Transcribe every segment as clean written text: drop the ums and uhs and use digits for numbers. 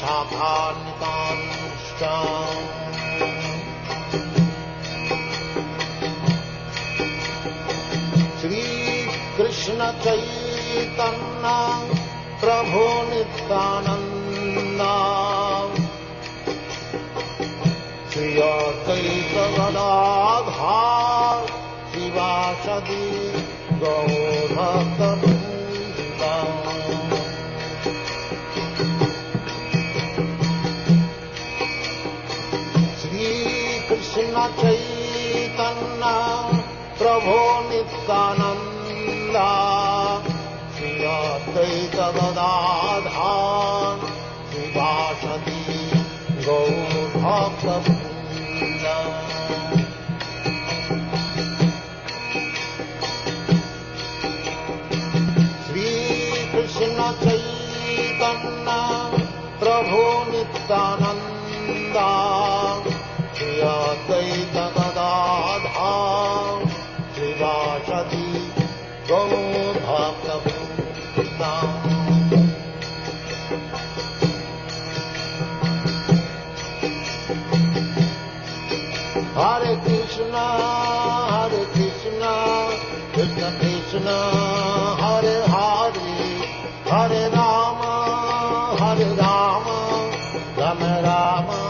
शाखान्वितांश्च श्रीकृष्ण चैतन्य प्रभु नित्यानंद श्री अद्वैत गदाधर शिवासदि गौरभक्तवृन्द श्रीकृष्ण चैतन्य प्रभु नित्यानंद श्री अद्वैत गदाधर शिवासदि गौरभक्तवृन्द श्रीकृष्ण चैतन्य प्रभु Nityanand Shri Advaita Gadadhar शिवासदि गौरभक्तवृन्द Hare Krishna Krishna Krishna Hare Hare Hare Rama Rama Rama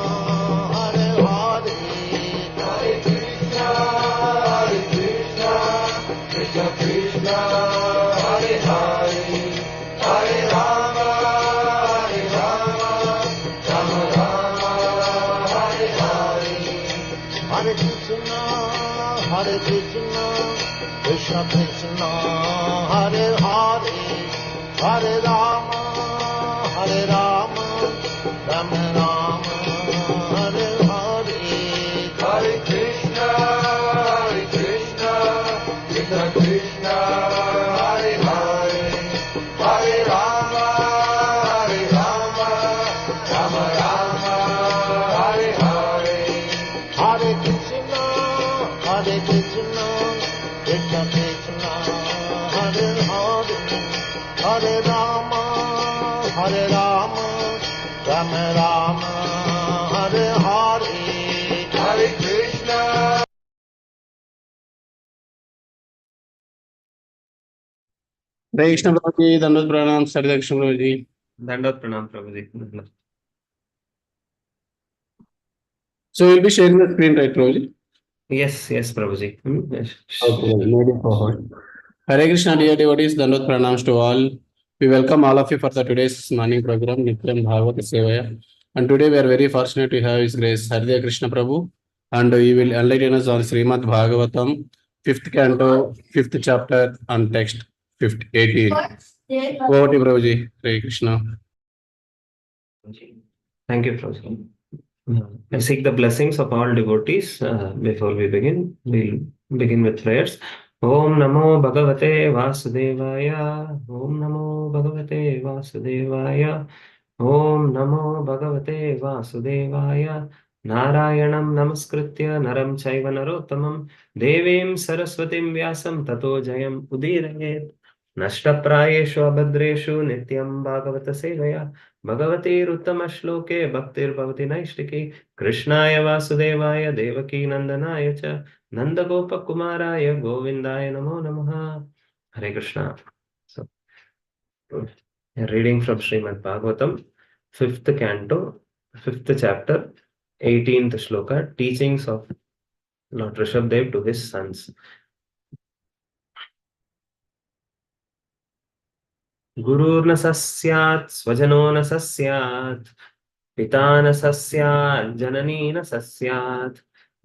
Hare Hare Hare Krishna Krishna Krishna Hare Hare Hare Rama Rama Rama Hare Hare Hare Krishna Krishna Krishna Hare Hare Hare Rama Rama Rama Hare Hare Hare Krishna Krishna Krishna Hare Hare Hare Rama Rama Rama Hare Hare Hare Krishna Krishna Krishna Hare Hare Hare Rama Rama Rama Hare Hare Hare Krishna हरे कृष्ण प्रभु जी दंडवत प्रणाम हरे कृष्ण प्रभु जी दंडवत प्रणाम प्रभु जी। So we'll be sharing the screen, right, Prabhu ji? Yes, Prabhu ji. Okay, moving forward. Hare Krishna, dear devotees, Dandot pranams to all. We welcome all of you for the today's morning program, Nityam Bhagavatha Sevaya. And today we are very fortunate to have His Grace Haridev Krishna Prabhu, and he will enlighten us on Srimad Bhagavatam, 5th canto, 5th chapter, and text 18. Over to you, Prabhu ji. Hare Krishna. Thank you, Prabhu ji. I seek the blessings of all devotees. Before we begin, we'll begin with prayers. Om Namo Bhagavate Vasudevaya. Om Namo Bhagavate Vasudevaya. Om Namo Bhagavate Vasudevaya. Narayanam Namaskritya Naram Chaiva Narottamam Devim Saraswatim Vyasam Tato Jayam Udirayet Nashtaprayeshu Abhadreshu Nityam Bhagavata Sevaya भगवतीरुत्तमश्लोके भक्तिर्भवति नैष्टिकी कृष्णाय वासुदेवाय देवकी नंदनाय च नंदगोपकुमाराय गोविंदाय नमो नमः. Hare Krishna. So, reading from Srimad Bhagavatam, 5th canto, 5th chapter, 18th shloka, teachings of Lord Rishabhdev to his sons. गुरुर्न सस्यात् स्वजनो न सस्यात् पिता न सस्यात् जननी न सस्यात्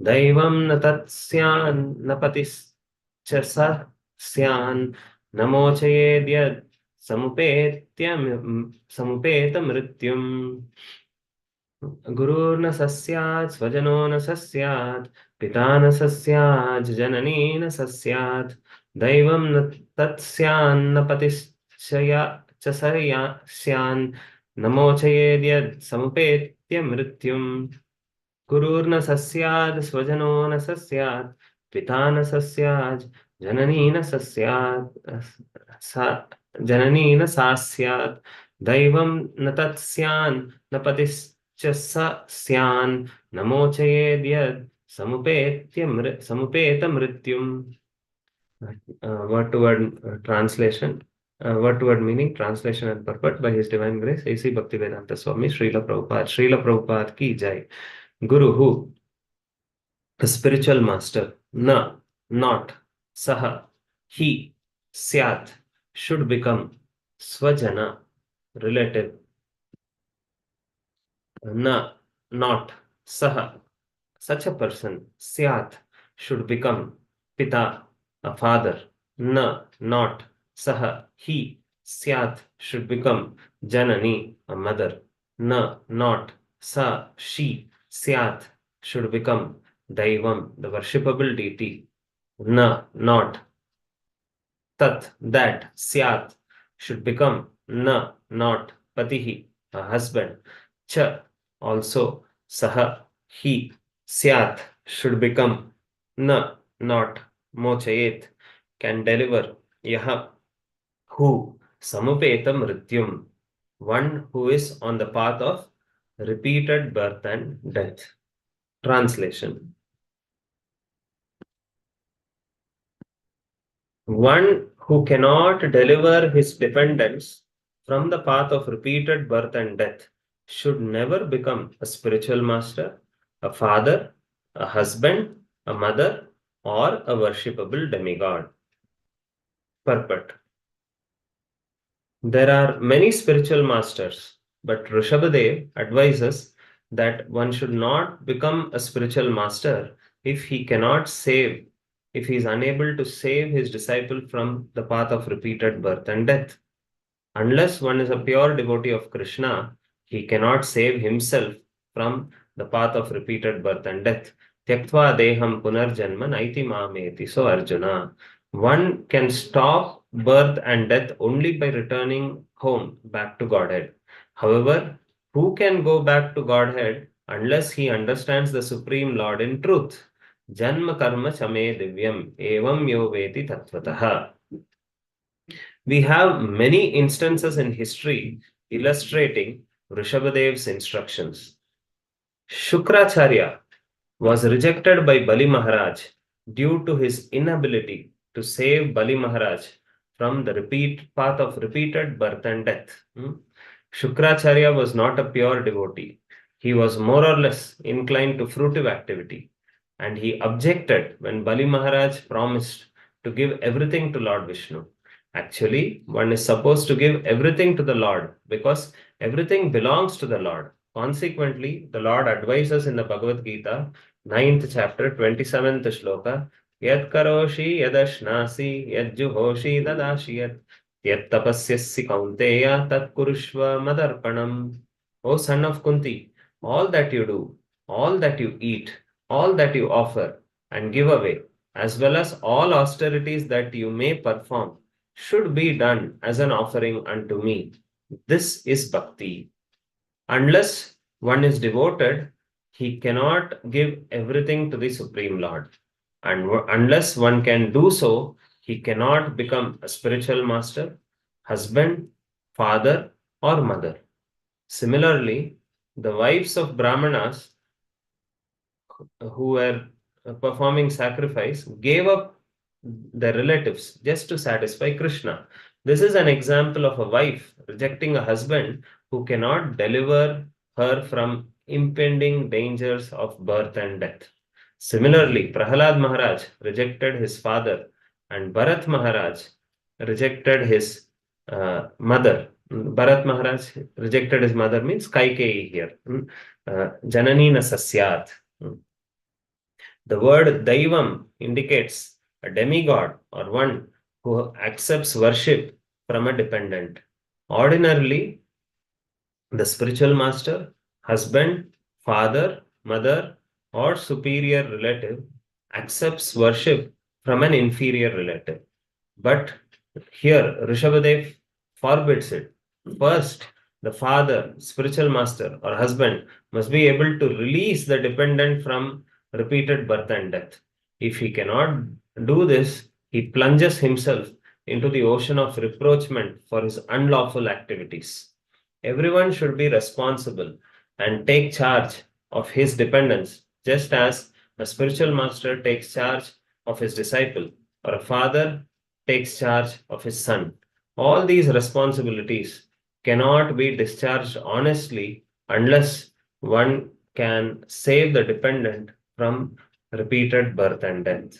दैवं न तत्स्यान् न पतिश्च सस्यान् न मोचयेद्यत् समुपेत मृत्युम्. गुरुर्न सस्यात् स्वजनो न सस्यात् पिता न सस्यात् जननी न सस्यात् दैवं न तत्स्यान् न पतिश्च स्यान् न मोचयेद्यत् समुपेत्य मृत्युम्. गुरुर्न सस्यात् स्वजनो न सस्यात् पिता न सस्यात् जननी न सस्यात् जननी न सास्यात् Daivam natat syan napadischa sa syan namochayedyad samupeta mrityum. Word to word translation. Word to word meaning, translation and purport by His Divine Grace A.C. Bhaktivedanta Swami Srila Prabhupada. Srila Prabhupada ki jai. Guru who? The spiritual master. Na, not. Saha, he. Syat, should become. Swajana, relative. Na, not. Saha, such a person. Syat, should become. Pita, a father. Na, not. Saha, he. Syat, should become. Janani, a mother. Na, not. Sa, she. Syat, should become. Daivam, the worshipable deity. Na, not. Tat, that. Syat, should become. Na, not. Patihi, a husband. Cha, also. Saha, he. Syat, should become. Na, not. Mochayet, can deliver. Yaha, who. Samupeta mrityum, one who is on the path of repeated birth and death. Translation. One who cannot deliver his dependents from the path of repeated birth and death should never become a spiritual master, a father, a husband, a mother, or a worshipable demigod. Purport. There are many spiritual masters, but Rishabhadev advises that one should not become a spiritual master if he is unable to save his disciple from the path of repeated birth and death. Unless one is a pure devotee of Krishna, he cannot save himself from the path of repeated birth and death. Tyaktva deham punarjanma naiti mameti. So Arjuna, one can stop birth and death only by returning home back to Godhead. However, who can go back to Godhead unless he understands the Supreme Lord in truth? Janma karma chame divyam evam yo veti tattvataha. We have many instances in history illustrating Rishabhadev's instructions. Shukracharya was rejected by Bali Maharaj due to his inability to save Bali Maharaj from the path of repeated birth and death. Shukracharya was not a pure devotee. He was more or less inclined to fruitive activity, and he objected when Bali Maharaj promised to give everything to Lord Vishnu. Actually, one is supposed to give everything to the Lord because everything belongs to the Lord. Consequently, the Lord advises in the Bhagavad Gita, 9th chapter, 27th shloka, Yad karoshi yadashnasi yadjuhoshi dadashiyat yat tapasyasi kaunteya tat kurushva madarpanam. O son of Kunti, all that you do, all that you eat, all that you offer and give away, as well as all austerities that you may perform, should be done as an offering unto me. This is bhakti. Unless one is devoted, he cannot give everything to the Supreme Lord. And unless one can do so, he cannot become a spiritual master, husband, father, or mother. Similarly, the wives of Brahmanas who were performing sacrifice gave up their relatives just to satisfy Krishna. This is an example of a wife rejecting a husband who cannot deliver her from impending dangers of birth and death. Similarly, Prahalad Maharaj rejected his father and Bharat Maharaj rejected his mother. Bharat Maharaj rejected his mother means Kaikeyi here. Janani na sasyat. The word Daivam indicates a demigod or one who accepts worship from a dependent. Ordinarily, the spiritual master, husband, father, mother, or superior relative accepts worship from an inferior relative. But here, Rishabhadev forbids it. First, the father, spiritual master, or husband must be able to release the dependent from repeated birth and death. If he cannot do this, he plunges himself into the ocean of reproachment for his unlawful activities. everyone should be responsible and take charge of his dependents, just as a spiritual master takes charge of his disciple, or a father takes charge of his son. All these responsibilities cannot be discharged honestly unless one can save the dependent from repeated birth and death.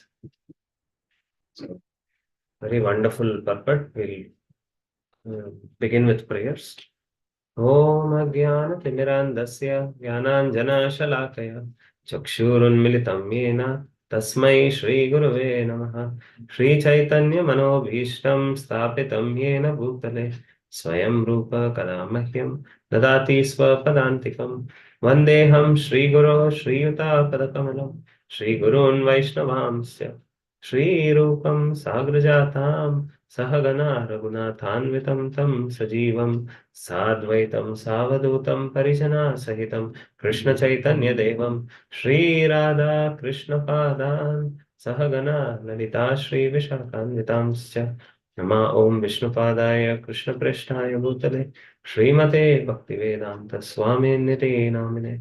So, very wonderful purport. We'll begin with prayers. Om Ajnana-timirandasya Jnananjana-shalakaya Chakshurunmilitam Yena Tasmai Shri Gurave Namaha Shri Chaitanya Manobhishtam Sthapitam Yena Bhutale Swayam Rupa Kadamahyam Dadati Swapadantikam Vandeham Shri Guru Shri Yuta Padakamalam Shri Gurun Vaishnavamsya Shri Rupam Sagrajatam Sahagana Raghunathanvitam Tam Sajivam साद्वैतं सावधूतं परिजना सहितं कृष्ण चैतन्य देवं श्री राधा कृष्ण पादान् सहगना ललिता श्री विशाखान्वितांश्च नमा ओम विष्णुपादाय कृष्ण पृष्ठाय भूतले श्रीमते भक्तिवेदांत स्वामिनिति नामिने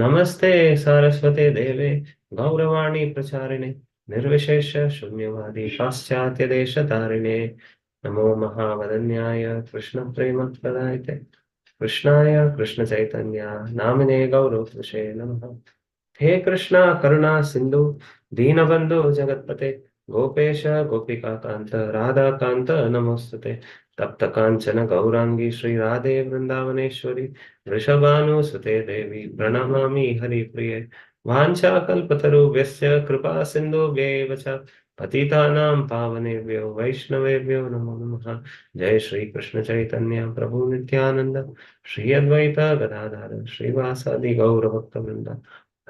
नमस्ते सारस्वते देवे गौरवाणी प्रचारिणे निर्विशेष शून्यवादी पाश्चात्य देश तारिणे नमो महावदन्याय कृष्ण प्रेम प्रदायते कृष्णाय कृष्ण चैतन्य नामिने गौरवपुषे नमः हे कृष्णा करुणा सिंधु दीनबंधु जगत्पते गोपेश गोपिका कांत राधा कांत नमोस्तुते तप्त कांचन गौरांगी श्री राधे वृंदावनेश्वरी वृषभानुसुते देवी प्रणमामि हरिप्रिये वाञ्छाकल्पतरुभ्यश्च कृपा सिन्धुभ्यैव च पतितानां पावनेभ्यो वैष्णवेभ्यो नमो नमः जय श्री कृष्ण चैतन्य प्रभु नित्यानंद श्री अद्वैत गदाधर श्रीवासादि गौर भक्तवृंद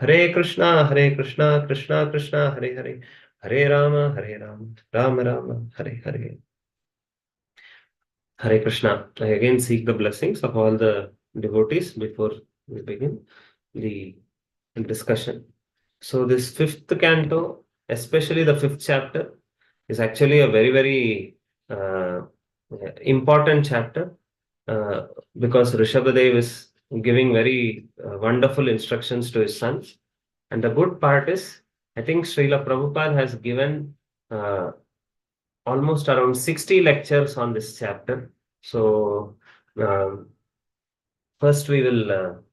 हरे Krishna Krishna Krishna Hare Hare Hare Ram Ram Ram Hare Hare. Hare Krishna. I again seek the blessings of all the devotees before we begin the discussion. So this fifth canto, especially the fifth chapter, is actually a very, very important chapter because Rishabhadev is giving very wonderful instructions to his sons. And the good part is, I think Srila Prabhupada has given almost around 60 lectures on this chapter. So first we will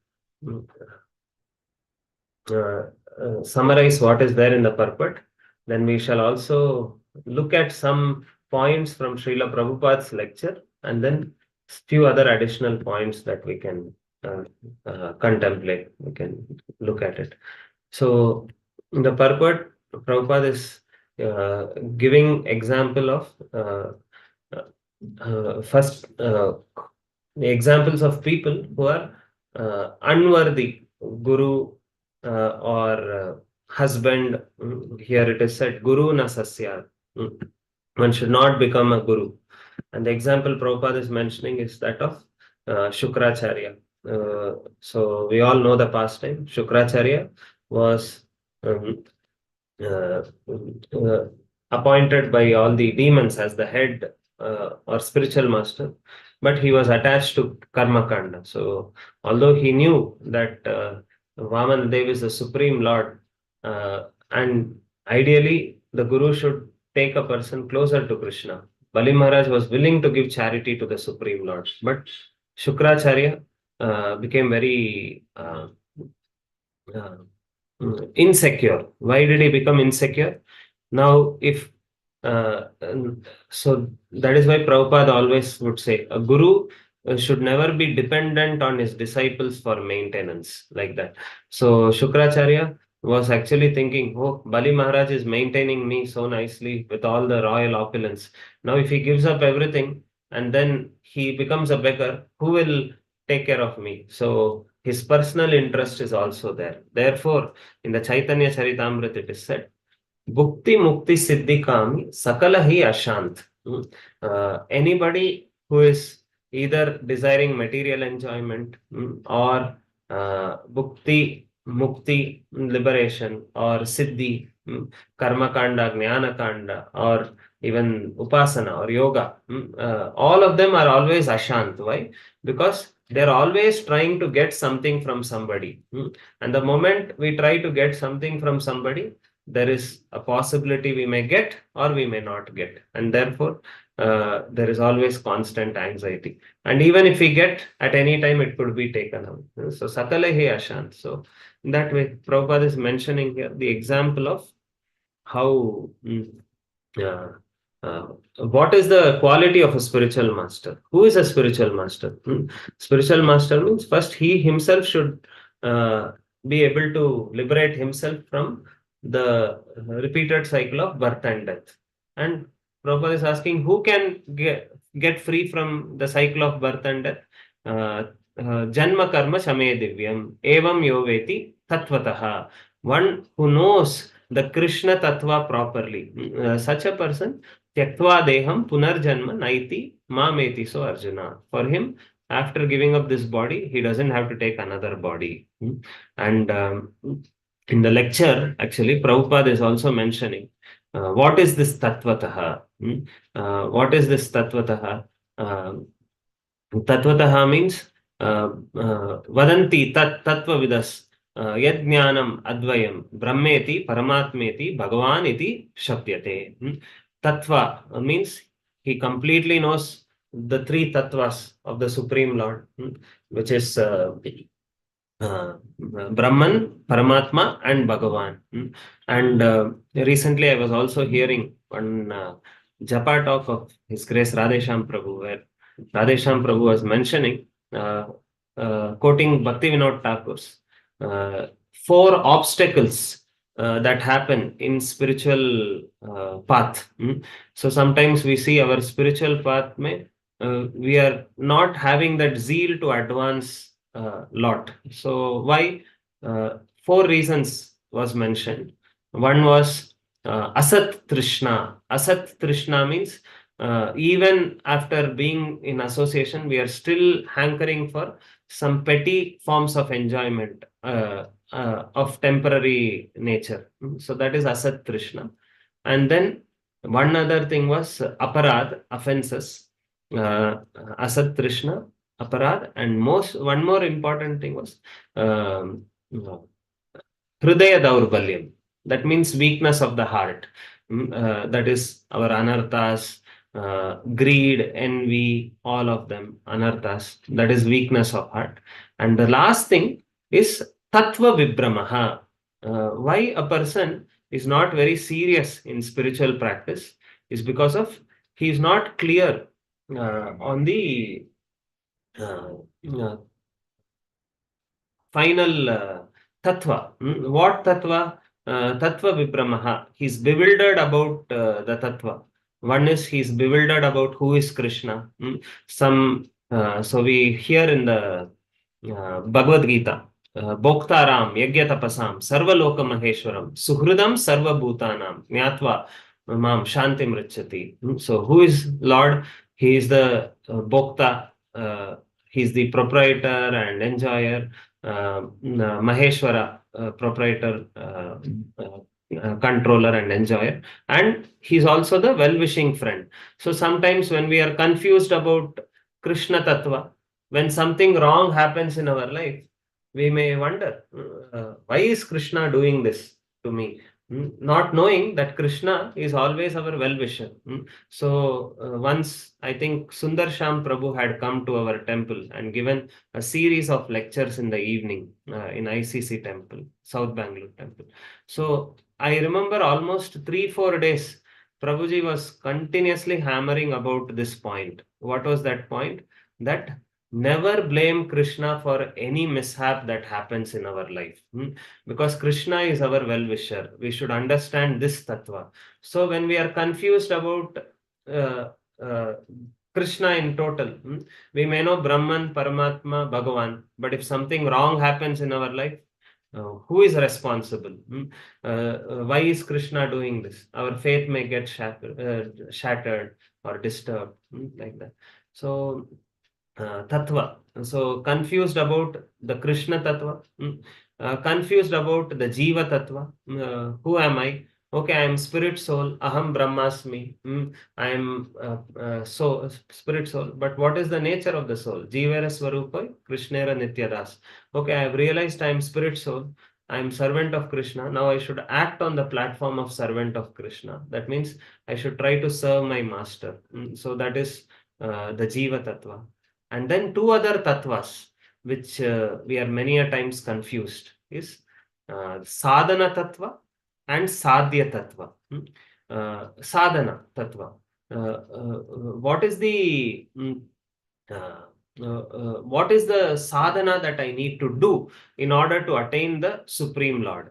summarize what is there in the purport. Then we shall also look at some points from Srila Prabhupada's lecture and then few other additional points that we can contemplate. We can look at it. So in the purport, Prabhupada is giving example of first examples of people who are unworthy guru or husband. Here it is said guru na sasya. One should not become a guru, and the example Prabhupada is mentioning is that of Shukracharya. So we all know the pastime. Shukracharya was appointed by all the demons as the head or spiritual master, but he was attached to Karmakanda. So although he knew that Vaman Dev is the supreme lord, and ideally the guru should take a person closer to Krishna, Bali Maharaj was willing to give charity to the supreme lord, but Shukracharya became very insecure. Why did he become insecure? Now, if so that is why Prabhupada always would say a guru should never be dependent on his disciples for maintenance, like that. So Shukracharya was actually thinking, oh, Bali Maharaj is maintaining me so nicely with all the royal opulence. Now if he gives up everything and then he becomes a beggar, who will take care of me? So his personal interest is also there. Therefore, in the Chaitanya Charitamrita it is said, Bhukti Mukti Siddhi Kami Sakala hi Ashant. Anybody who is either desiring material enjoyment or Bhukti, Mukti, liberation, or Siddhi, Karma Kanda, Jnana Kanda, or even Upasana or Yoga, all of them are always Ashant. Why? Because they're always trying to get something from somebody. And the moment we try to get something from somebody, there is a possibility we may get or we may not get. And therefore, there is always constant anxiety. And even if we get at any time, it could be taken away. So, Sakalehi Ashant. So, in that way, Prabhupada is mentioning here the example of how uh, uh, what is the quality of a spiritual master? Who is a spiritual master? Spiritual master means first he himself should uh, be able to liberate himself from the repeated cycle of birth and death. And Prabhupada is asking who can get free from the cycle of birth and death? Janma karma shame divyam evam yoveti tattvataha. One who knows the Krishna Tattva properly. Such a person, Tyaktva Deham Punarjanma Naiti Mameti. So Arjuna. For him, after giving up this body, he doesn't have to take another body. And in the lecture, actually, Prabhupada is also mentioning what is this Tattvataha? What is this Tattvataha? Tattvataha means Vadanti Tattva Vidas. Yajnanam advayam brahmeti paramatmeti bhagavan iti shabdyate. Tattva means he completely knows the three tattvas of the Supreme Lord, which is Brahman, Paramatma, and Bhagavan. And recently I was also hearing one Japa talk of His Grace Radhesham Prabhu, where Radhesham Prabhu was mentioning, quoting Bhakti Vinod Thakur's four obstacles that happen in spiritual path. So sometimes we see our spiritual path we are not having that zeal to advance lot. So why? Four reasons was mentioned. One was Asat Trishna. Asat Trishna means even after being in association, we are still hankering for some petty forms of enjoyment of temporary nature. So that is Asat Trishna. And then one other thing was Aparad, offenses. Asat Trishna, Aparad, and one more important thing was Hridaya Daurbalyam. That means weakness of the heart. That is our anarthas, greed, envy, all of them, anarthas. That is weakness of heart. And the last thing is Tattva Vibramaha. Why a person is not very serious in spiritual practice is because of he is not clear on the final tattva. What tattva? Tattva vibramaha. He's bewildered about the tattva. One is he's bewildered about who is Krishna. So we hear in the Bhagavad Gita, Bhoktaram, Yagyatapasam, Sarvaloka Maheshwaram, Suhridam Sarva Bhutanam, Nyatva Mam Shanti Mrichati. So who is Lord? He is the Bhokta. He's the proprietor and enjoyer. Maheshwara, proprietor, controller and enjoyer, and he's also the well-wishing friend. So sometimes when we are confused about Krishna Tattva, when something wrong happens in our life, we may wonder, why is Krishna doing this to me? Not knowing that Krishna is always our well-wisher. So once I think Sundar Sham Prabhu had come to our temple and given a series of lectures in the evening in ICC temple, South Bangalore temple. So I remember almost 3-4 days, Prabhuji was continuously hammering about this point. What was that point? That never blame Krishna for any mishap that happens in our life. Because Krishna is our well-wisher. We should understand this tattva. So when we are confused about Krishna in total, we may know Brahman, Paramatma, Bhagavan, but if something wrong happens in our life, who is responsible? Why is Krishna doing this? Our faith may get shattered or disturbed, like that. So tattva. So confused about the Krishna tattva, confused about the Jiva tattva. Who am I? Okay, I am spirit soul, aham brahmasmi. I am so spirit soul. But what is the nature of the soul? Jivera swarupa, Krishnera nityadas. Okay, I have realized I am spirit soul. I am servant of Krishna. Now I should act on the platform of servant of Krishna. That means I should try to serve my master. So that is the Jiva Tattva. And then two other tattvas, which we are many a times confused, is Sadhana Tattva and Sadhya Tattva. Sadhana Tattva. What is the what is the sadhana that I need to do in order to attain the Supreme Lord?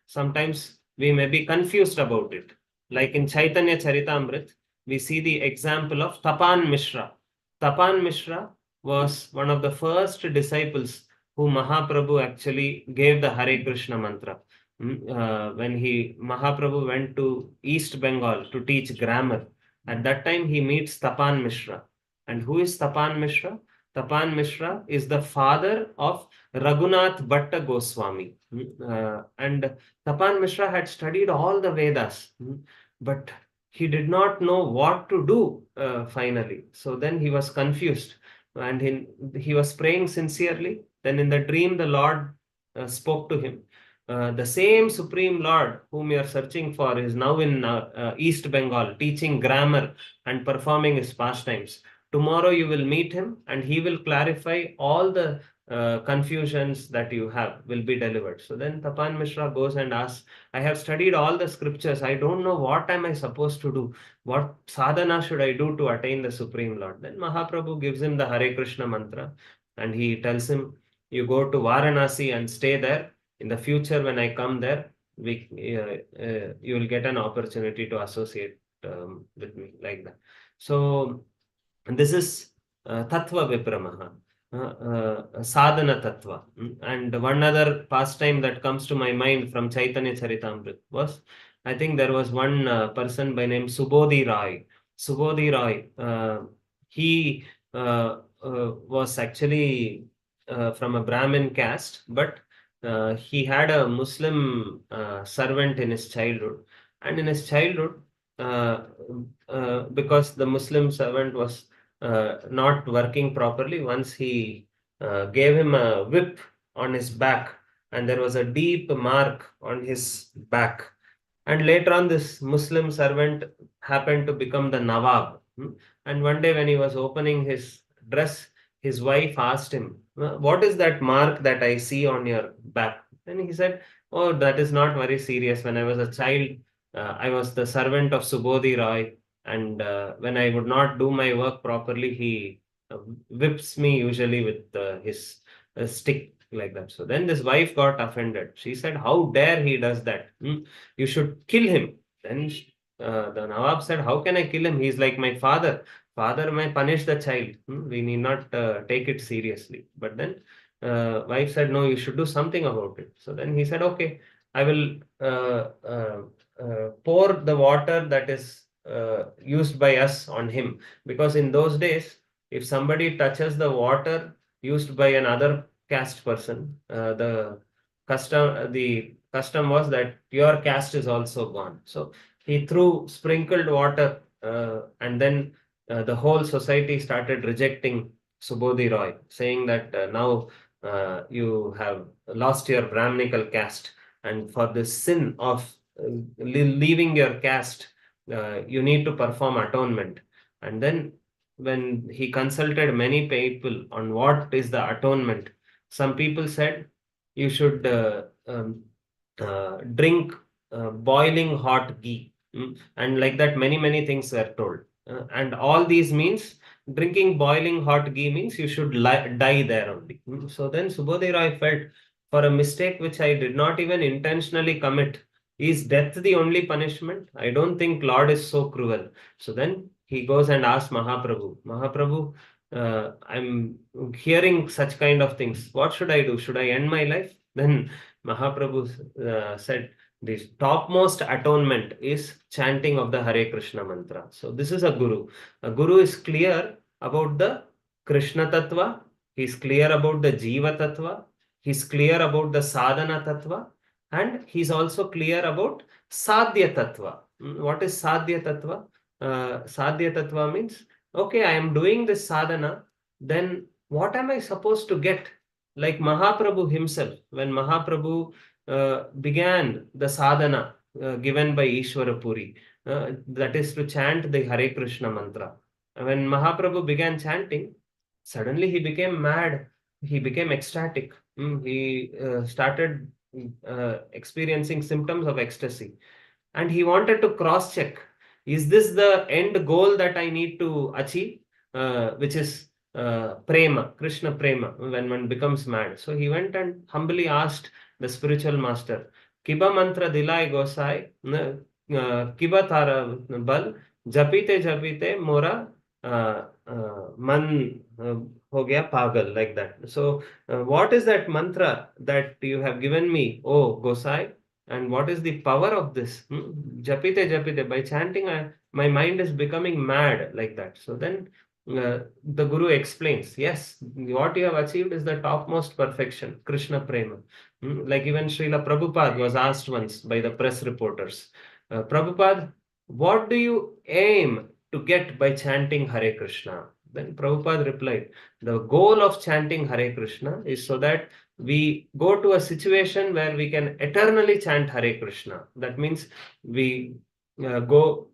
Sometimes we may be confused about it. Like in Chaitanya Charitamrit, we see the example of Tapan Mishra. Tapan Mishra was one of the first disciples who Mahaprabhu actually gave the Hare Krishna mantra. When Mahaprabhu went to East Bengal to teach grammar, at that time he meets Tapan Mishra. And who is Tapan Mishra? Tapan Mishra is the father of Raghunath Bhatta Goswami. And Tapan Mishra had studied all the Vedas, but he did not know what to do finally. So then he was confused and he was praying sincerely. Then in the dream, the Lord spoke to him. The same Supreme Lord whom you are searching for is now in East Bengal teaching grammar and performing his pastimes. Tomorrow you will meet him and he will clarify all the confusions that you have will be delivered. So then Tapan Mishra goes and asks, I have studied all the scriptures. I don't know what am I supposed to do. What sadhana should I do to attain the Supreme Lord? Then Mahaprabhu gives him the Hare Krishna mantra and he tells him, you go to Varanasi and stay there. In the future, when I come there, you will get an opportunity to associate with me like that. So this is Tattva Vipramaha, Sadhana Tattva. And one other pastime that comes to my mind from Chaitanya Charitamrita was, I think there was one person by name Subodhi Rai. Subodhi Rai, he was actually from a Brahmin caste, but he had a Muslim servant in his childhood. And in his childhood, because the Muslim servant was not working properly, once he gave him a whip on his back, and there was a deep mark on his back. And later on, this Muslim servant happened to become the Nawab. And one day, when he was opening his dress, his wife asked him, what is that mark that I see on your back? And he said, oh, that is not very serious. When I was a child, I was the servant of Subodhi Roy. And when I would not do my work properly, he whips me usually with his stick like that. So then this wife got offended. She said, how dare he does that? You should kill him. Then the Nawab said, how can I kill him? He's like my father. Father may punish the child. We need not take it seriously. But then wife said, no, you should do something about it. So then he said, okay, I will pour the water that is used by us on him. Because in those days, if somebody touches the water used by another caste person, the custom was that your caste is also gone. So he threw sprinkled water, and then the whole society started rejecting Subodhi Roy, saying that now you have lost your Brahminical caste, and for the sin of leaving your caste, you need to perform atonement. And then when he consulted many people on what is the atonement, some people said you should drink boiling hot ghee. And like that, many things were told. And all these means drinking boiling hot ghee means you should die there only. So then Subodhi Roy felt, for a mistake which I did not even intentionally commit, is death the only punishment? I don't think Lord is so cruel. So then he goes and asks Mahaprabhu, Mahaprabhu, I'm hearing such kind of things. What should I do? Should I end my life? Then Mahaprabhu said, the topmost atonement is chanting of the Hare Krishna mantra. So this is a guru. A guru is clear about the Krishna tattva. He is clear about the Jiva tattva. He is clear about the Sadhana tattva. and he's also clear about Sadhya Tattva. What is Sadhya Tattva? Sadhya Tattva means, okay, I am doing this sadhana, then what am I supposed to get? Like Mahaprabhu himself, when Mahaprabhu began the sadhana given by Ishwara Puri, that is to chant the Hare Krishna mantra. When Mahaprabhu began chanting, suddenly he became mad, he became ecstatic. He started experiencing symptoms of ecstasy, and he wanted to cross check, is this the end goal that I need to achieve, which is prema, Krishna prema, when one becomes mad. So he went and humbly asked the spiritual master, kiba mantra dilai gosai, kiba tara bal, japite japite mora man ho gaya pagal, like that. So what is that mantra that you have given me, oh Gosai? And what is the power of this? Japite japite, by chanting, my mind is becoming mad, like that. So then the Guru explains, yes, what you have achieved is the topmost perfection, Krishna Prema. Like even Srila Prabhupada was asked once by the press reporters, Prabhupada, what do you aim to get by chanting Hare Krishna? Then Prabhupada replied, the goal of chanting Hare Krishna is so that we go to a situation where we can eternally chant Hare Krishna. That means we go.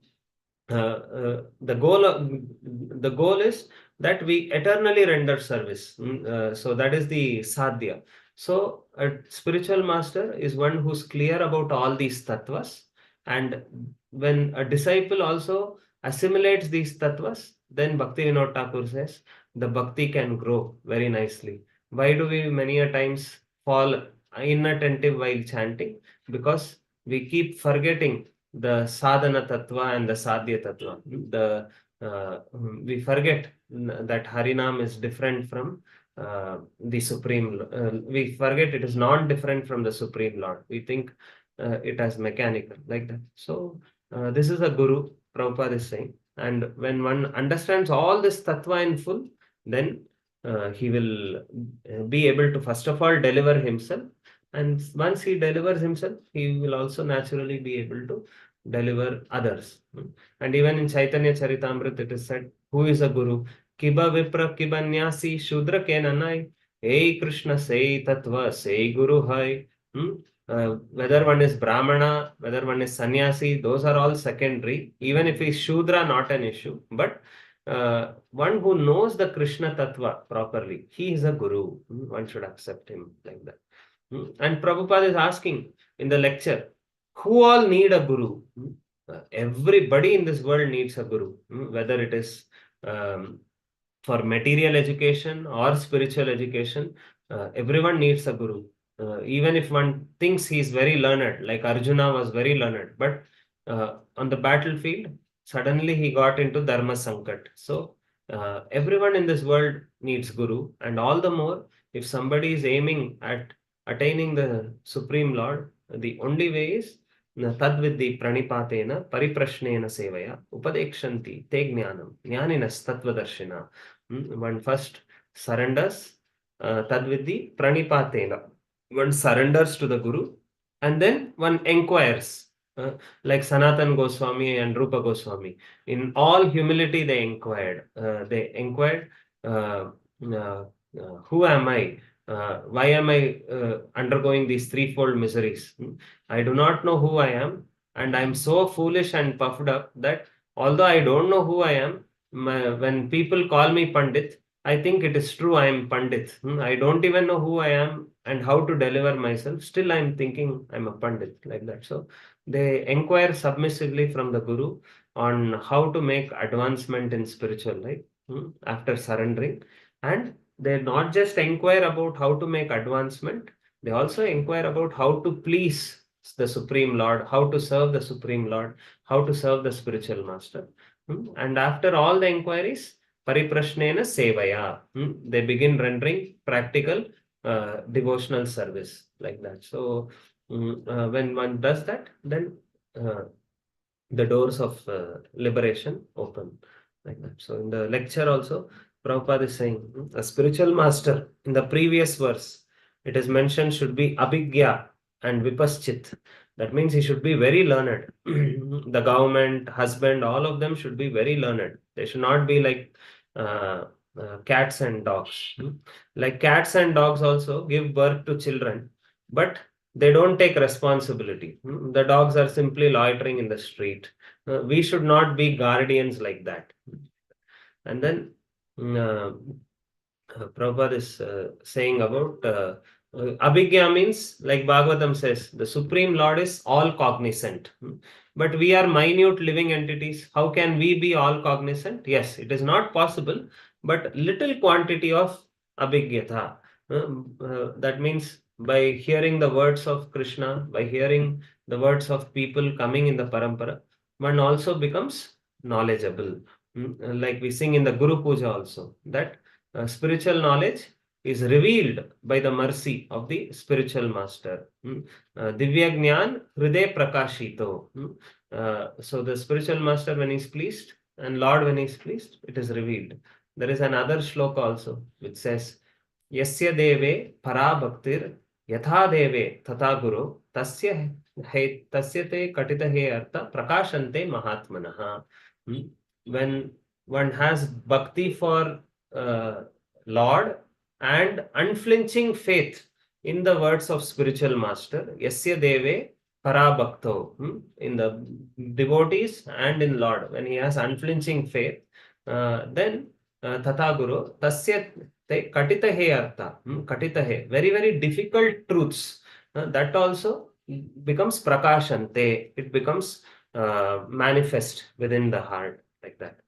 The goal is that we eternally render service. So that is the sadhya. So a spiritual master is one who's clear about all these tattvas, and when a disciple also assimilates these tattvas, then Bhakti Vinod Thakur says the bhakti can grow very nicely. Why do we many a times fall inattentive while chanting? Because we keep forgetting the sadhana tattva and the sadhya tattva. We forget that Harinam is different from the Supreme. We forget it is non-different from the Supreme Lord. We think it as mechanical, like that. So this is a Guru, Prabhupada is saying. And when one understands all this tattva in full, then he will be able to first of all deliver himself. And once he delivers himself, he will also naturally be able to deliver others. And even in Chaitanya Charitamrita, it is said, who is a Guru? Kiba Vipra Kibanyasi Shudra Kenanai. Hey Krishna, say Tattva, say Guru Hai. Whether one is Brahmana, whether one is Sannyasi, those are all secondary. Even if he is Shudra, not an issue. But one who knows the Krishna Tattva properly, he is a Guru. One should accept him like that. And Prabhupada is asking in the lecture, who all need a Guru? Everybody in this world needs a Guru, whether it is for material education or spiritual education, everyone needs a Guru. Even if one thinks he is very learned, like Arjuna was very learned, but on the battlefield, suddenly he got into Dharma Sankat. So everyone in this world needs Guru, and all the more if somebody is aiming at attaining the Supreme Lord, the only way is tadvidhi pranipatena pariprashnena sevaya upadekshanti te jnanam jnaninas tattvadarshina. One first surrenders, tadvidhi pranipatena. One surrenders to the Guru, and then one inquires. Like Sanatan Goswami and Rupa Goswami, in all humility they inquired. Who am I? Why am I undergoing these threefold miseries? I do not know who I am, and I am so foolish and puffed up that although I don't know who I am, when people call me Pandit, I think it is true I am Pandit. I don't even know who I am and how to deliver myself. Still, I am thinking I'm a Pandit, like that. So they inquire submissively from the Guru on how to make advancement in spiritual life after surrendering. And they not just inquire about how to make advancement, they also inquire about how to please the Supreme Lord, how to serve the Supreme Lord, how to serve the spiritual master. And after all the inquiries, pariprashnena sevaya, they begin rendering practical devotional service, like that. So when one does that, then the doors of liberation open, like that. So in the lecture also, Prabhupada is saying a spiritual master, in the previous verse, it is mentioned, should be abhigya and vipaschit. That means he should be very learned. The government, husband, all of them should be very learned. They should not be like cats and dogs. Like cats and dogs also give birth to children, but they don't take responsibility. The dogs are simply loitering in the street. We should not be guardians like that. And then uh, Prabhupada is saying about Abhigya means, like Bhagavatam says, the Supreme Lord is all cognizant. But we are minute living entities. How can we be all cognizant? Yes, it is not possible, but little quantity of Abhigyata. That means by hearing the words of Krishna, by hearing the words of people coming in the parampara, one also becomes knowledgeable. Like we sing in the Guru Puja also, that spiritual knowledge is revealed by the mercy of the spiritual master. Divya Gnan Hriday Prakashito. So the spiritual master, when he's pleased, and Lord, when he's pleased, it is revealed. There is another shloka also which says, Yasya deve para bhaktir yatha deve tata guru tasya te katita he artha prakashante mahatmanaha. When one has bhakti for Lord and unflinching faith in the words of spiritual master, Yasya Deve Parabhakto, in the devotees and in Lord, when he has unflinching faith, then Tata Guru, Tasya Te Katita He Artha, Katita He, very, very difficult truths, that also becomes Prakashante, it becomes manifest within the heart, like that.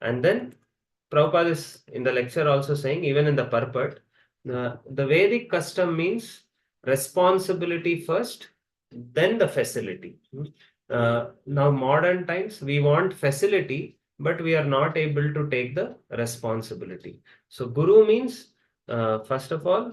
And then Prabhupada is in the lecture also saying, even in the purport, the Vedic custom means responsibility first, then the facility. Now, modern times, we want facility, but we are not able to take the responsibility. So, Guru means, first of all,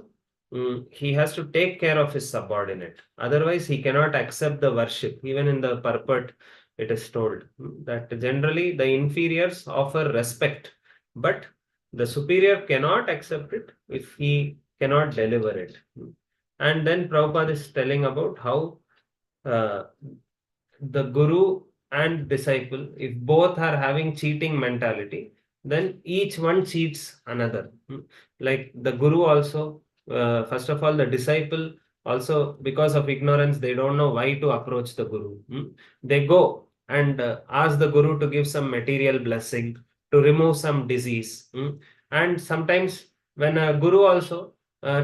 he has to take care of his subordinate. Otherwise, he cannot accept the worship. Even in the purport, it is told that generally the inferiors offer respect, but the superior cannot accept it if he cannot deliver it. And then Prabhupada is telling about how the guru and disciple, if both are having cheating mentality, then each one cheats another. Like the guru also, first of all, the disciple also, because of ignorance, they don't know why to approach the guru. They go and ask the guru to give some material blessing, to remove some disease. And sometimes when a guru also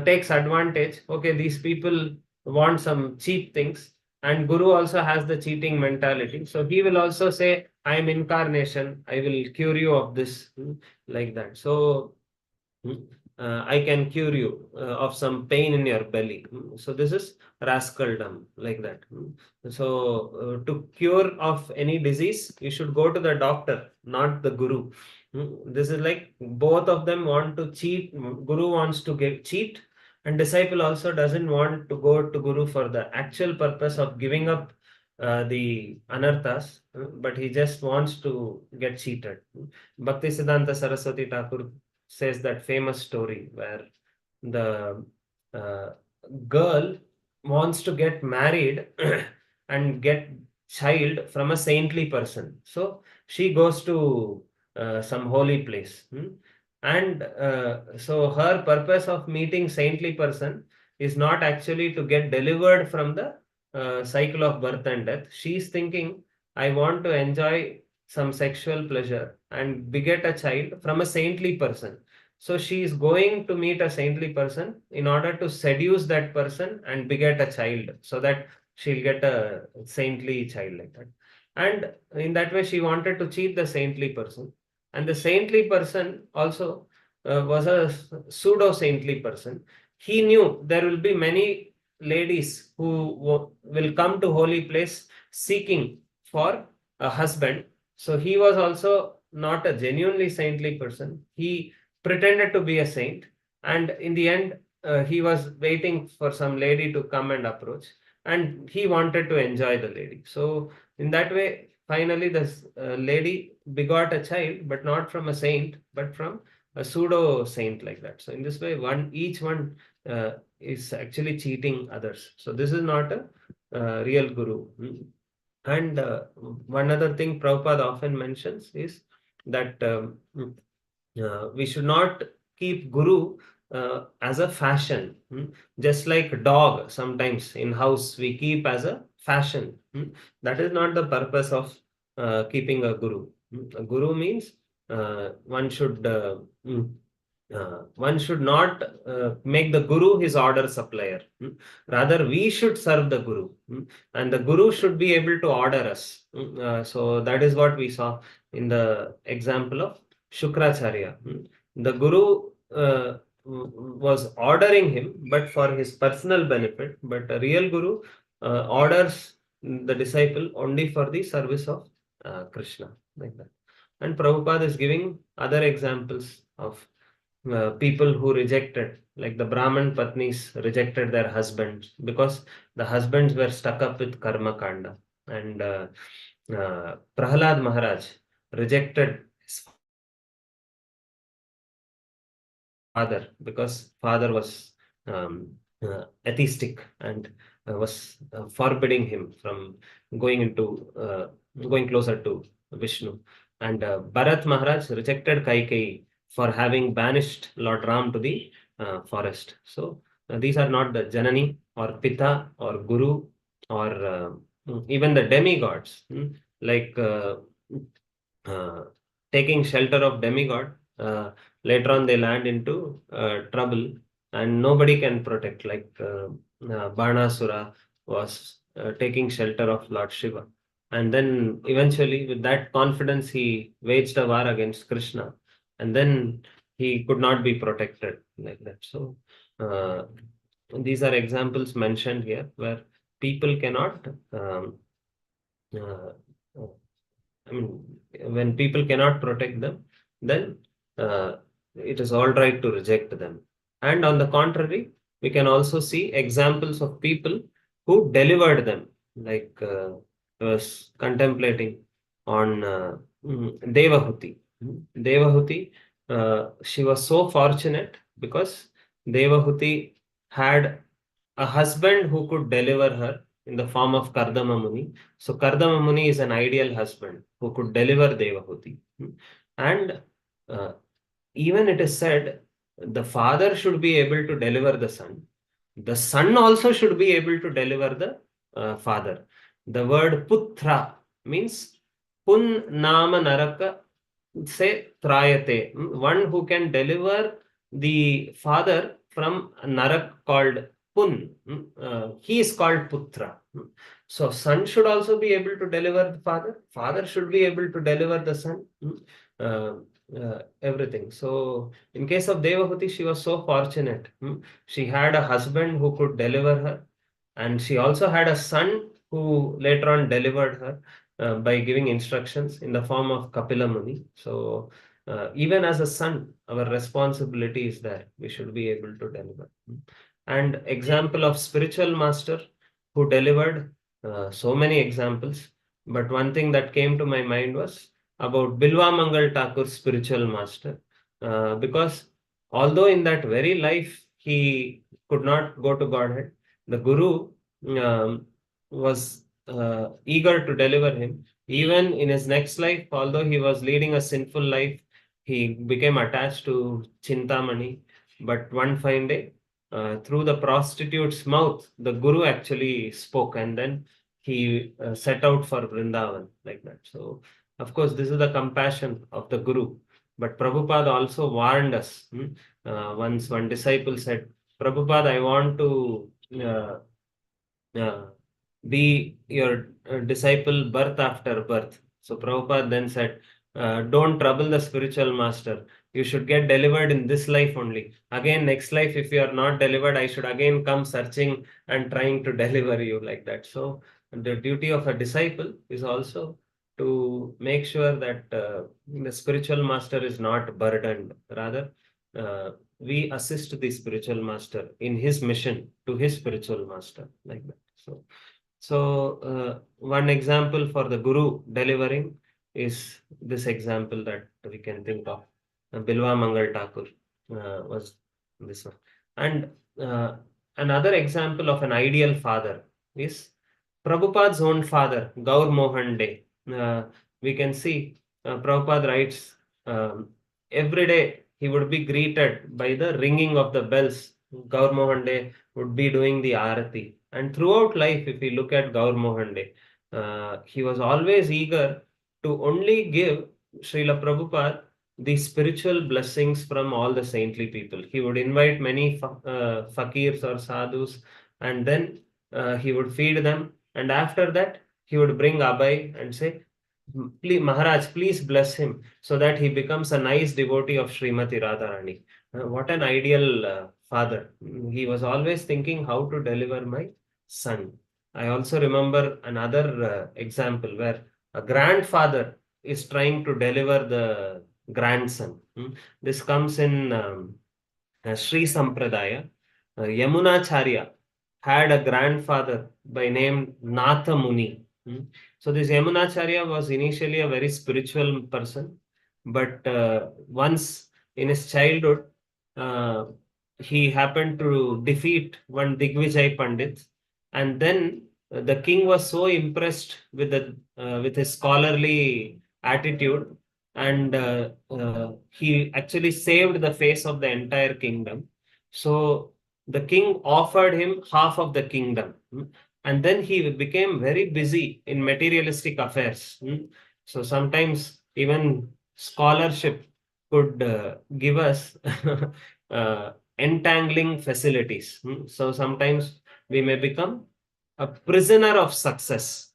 takes advantage, okay, these people want some cheap things, and guru also has the cheating mentality, so he will also say, I am incarnation, I will cure you of this, like that. So I can cure you of some pain in your belly. So this is rascaldom, like that. So to cure of any disease, you should go to the doctor, not the guru. This is like both of them want to cheat. Guru wants to cheat, and disciple also doesn't want to go to guru for the actual purpose of giving up the anarthas, but he just wants to get cheated. Bhaktisiddhanta Saraswati Thakur says that famous story where the girl wants to get married and get child from a saintly person. So she goes to some holy place. And so her purpose of meeting saintly person is not actually to get delivered from the cycle of birth and death. She is thinking, I want to enjoy some sexual pleasure and beget a child from a saintly person. So she is going to meet a saintly person in order to seduce that person and beget a child, so that she'll get a saintly child, like that. And in that way, she wanted to cheat the saintly person. And the saintly person also was a pseudo saintly person. He knew there will be many ladies who will come to holy place seeking for a husband. So he was also not a genuinely saintly person. He pretended to be a saint, and in the end, he was waiting for some lady to come and approach, and he wanted to enjoy the lady. So in that way, finally, this lady begot a child, but not from a saint, but from a pseudo saint, like that. So in this way, each one is actually cheating others. So this is not a real guru. And one other thing Prabhupada often mentions is that we should not keep guru as a fashion. Just like dog sometimes in house we keep as a fashion. That is not the purpose of keeping a guru. A guru means one should one should not make the guru his order supplier. Rather, we should serve the guru, and the guru should be able to order us. So that is what we saw in the example of Shukracharya. The guru was ordering him, but for his personal benefit. But a real guru orders the disciple only for the service of Krishna, like that. And Prabhupada is giving other examples of people who rejected, like the Brahman Patnis rejected their husbands because the husbands were stuck up with Karma Kanda. And Prahalad Maharaj rejected his father because father was atheistic and was forbidding him from going into going closer to Vishnu. And Bharat Maharaj rejected Kaikeyi for having banished Lord Ram to the forest. So these are not the Janani or Pita or Guru or even the demigods, like taking shelter of demigod. Later on they land into trouble and nobody can protect, like Banasura was taking shelter of Lord Shiva. And then eventually with that confidence he waged a war against Krishna, and then he could not be protected, like that. So these are examples mentioned here where people cannot uh, I mean, when people cannot protect them, then it is all right to reject them. And on the contrary, we can also see examples of people who delivered them, like I was contemplating on Devahuti. Devahuti, she was so fortunate because Devahuti had a husband who could deliver her in the form of Kardama Muni. So Kardama Muni is an ideal husband who could deliver Devahuti. And even it is said the father should be able to deliver the son. The son also should be able to deliver the father. The word putra means pun nama naraka se trayate. One who can deliver the father from narak called pun. He is called putra. So son should also be able to deliver the father. Father should be able to deliver the son. Everything. So in case of Devahuti, she was so fortunate. She had a husband who could deliver her, and she also had a son who later on delivered her by giving instructions in the form of Kapila Muni. So even as a son, our responsibility is there. We should be able to deliver. And example of spiritual master who delivered, so many examples. But one thing that came to my mind was about Bilwa Mangal Thakur's spiritual master. Because although in that very life he could not go to Godhead, the Guru was eager to deliver him. Even in his next life, although he was leading a sinful life, he became attached to Chintamani. But one fine day, through the prostitute's mouth, the Guru actually spoke, and then he set out for Vrindavan, like that. So, of course, this is the compassion of the Guru. But Prabhupada also warned us. Once one disciple said, Prabhupada, I want to be your disciple birth after birth. So Prabhupada then said, don't trouble the spiritual master. You should get delivered in this life only. Again, next life, if you are not delivered, I should again come searching and trying to deliver you, like that. So the duty of a disciple is also to make sure that the spiritual master is not burdened. Rather, we assist the spiritual master in his mission to his spiritual master, like that. So one example for the Guru delivering is this example that we can think of. Bilwa Mangal Thakur was this one. And another example of an ideal father is Prabhupada's own father, Gaur Mohan De. We can see Prabhupada writes, every day he would be greeted by the ringing of the bells. Gaur Mohan De would be doing the arati. And throughout life, if we look at Gaur Mohan De, he was always eager to only give Srila Prabhupada the spiritual blessings from all the saintly people. He would invite many fakirs or sadhus, and then he would feed them. And after that, he would bring Abhay and say, please, Maharaj, please bless him so that he becomes a nice devotee of Srimati Radharani. What an ideal father. He was always thinking how to deliver my son. I also remember another example where a grandfather is trying to deliver the grandson. This comes in Sri Sampradaya. Yamunacharya had a grandfather by name Natha Muni. So this Yamunacharya was initially a very spiritual person, but once in his childhood, uh, he happened to defeat one Digvijay Pandit, and then the king was so impressed with his scholarly attitude, and he actually saved the face of the entire kingdom. So the king offered him half of the kingdom. And then he became very busy in materialistic affairs. So sometimes even scholarship could give us entangling facilities. So sometimes we may become a prisoner of success.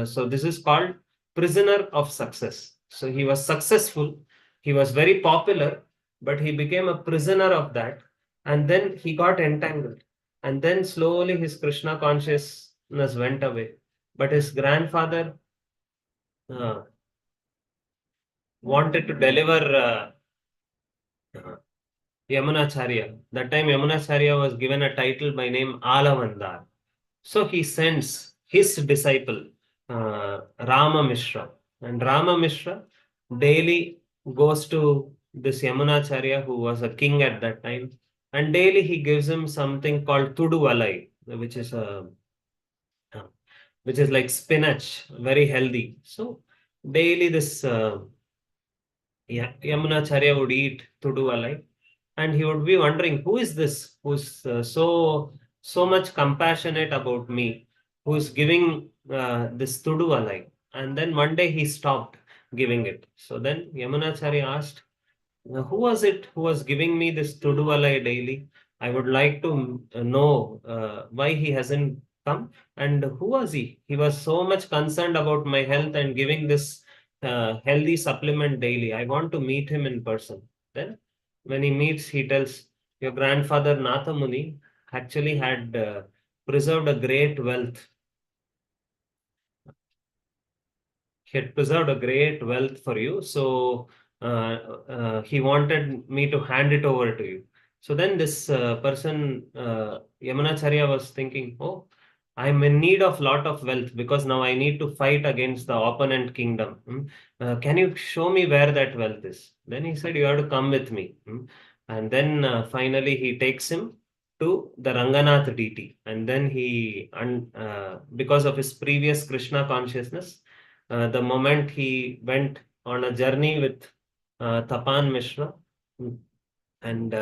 So this is called prisoner of success. So he was successful, he was very popular, but he became a prisoner of that, and then he got entangled. And then slowly his Krishna consciousness went away. But his grandfather uh, wanted to deliver Yamunacharya. That time Yamunacharya was given a title by name Alavandar. So he sends his disciple Rama Mishra. And Rama Mishra daily goes to this Yamunacharya, who was a king at that time, and daily he gives him something called Tudu Alai, which is a which is like spinach, very healthy. So daily this Yamunacharya would eat Tudu Alai, and he would be wondering, who is this who's so much compassionate about me, who's giving this Tudu Alai? And then one day he stopped giving it. So then Yamunacharya asked, who was it who was giving me this Tuduvalai daily? I would like to know why he hasn't come, and who was he? He was so much concerned about my health and giving this healthy supplement daily. I want to meet him in person. Then, when he meets, he tells, your grandfather Nathamuni actually had preserved a great wealth. He had preserved a great wealth for you. So he wanted me to hand it over to you. So then this person, Yamunacharya, was thinking, oh, I'm in need of lot of wealth because now I need to fight against the opponent kingdom. Can you show me where that wealth is? Then he said, you have to come with me. And then finally he takes him to the Ranganath deity. And then because of his previous Krishna consciousness, the moment he went on a journey with Tapan Mishra, and